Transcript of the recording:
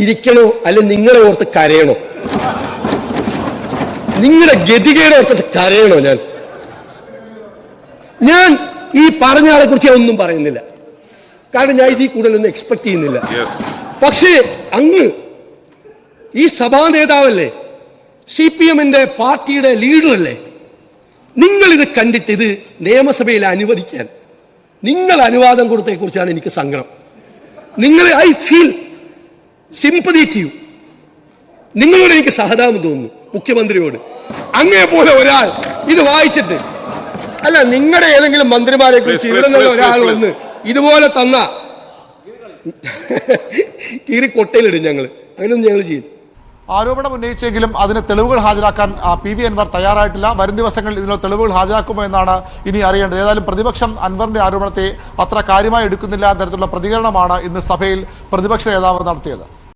ഇരിക്കണോ അല്ലെ നിങ്ങളെ ഓർത്ത് കരയണോ? നിങ്ങളുടെ ഗതികേടെ ഓർത്തിട്ട് കരയണോ? ഞാൻ ഈ പറഞ്ഞ ആളെ കുറിച്ച് ഒന്നും പറയുന്നില്ല, കാരണം ഞാൻ ഇതിൽ കൂടുതലൊന്നും എക്സ്പെക്ട് ചെയ്യുന്നില്ല. പക്ഷേ അങ്ങ് ഈ സഭാ നേതാവല്ലേ, CPM-ന്റെ പാർട്ടിയുടെ ലീഡറല്ലേ, നിങ്ങളിത് കണ്ടിട്ട് ഇത് നിയമസഭയിൽ അനുവദിക്കാൻ നിങ്ങൾ അനുവാദം കൊടുത്തതിനെ കുറിച്ചാണ് എനിക്ക് സങ്കടം. I feel sympathy to you. നിങ്ങളോട് എനിക്ക് സഹതാപം തോന്നുന്നു, മുഖ്യമന്ത്രിയോട്. അങ്ങേ പോലെ ഒരാൾ ഇത് വായിച്ചിട്ട്, അല്ല നിങ്ങളുടെ ഏതെങ്കിലും മന്ത്രിമാരെ കുറിച്ച് ഇവിടെ നിന്ന് ഒരാൾ വന്ന് ഇതുപോലെ തന്ന കീറി കൊട്ടയിലിടും ഞങ്ങൾ. അങ്ങനെയൊന്നും ഞങ്ങൾ ചെയ്യും. ആരോപണം ഉന്നയിച്ചെങ്കിലും അതിന് തെളിവുകൾ ഹാജരാക്കാൻ PV അൻവർ തയ്യാറായിട്ടില്ല. വരും ദിവസങ്ങളിൽ ഇതിനുള്ള തെളിവുകൾ ഹാജരാക്കുമോ എന്നാണ് ഇനി അറിയേണ്ടത്. ഏതായാലും പ്രതിപക്ഷം അൻവറിന്റെ ആരോപണത്തെ അത്ര കാര്യമായി എടുക്കുന്നില്ല എന്ന തരത്തിലുള്ള പ്രതികരണമാണ് ഇന്ന് സഭയിൽ പ്രതിപക്ഷ നേതാവ് നടത്തിയത്.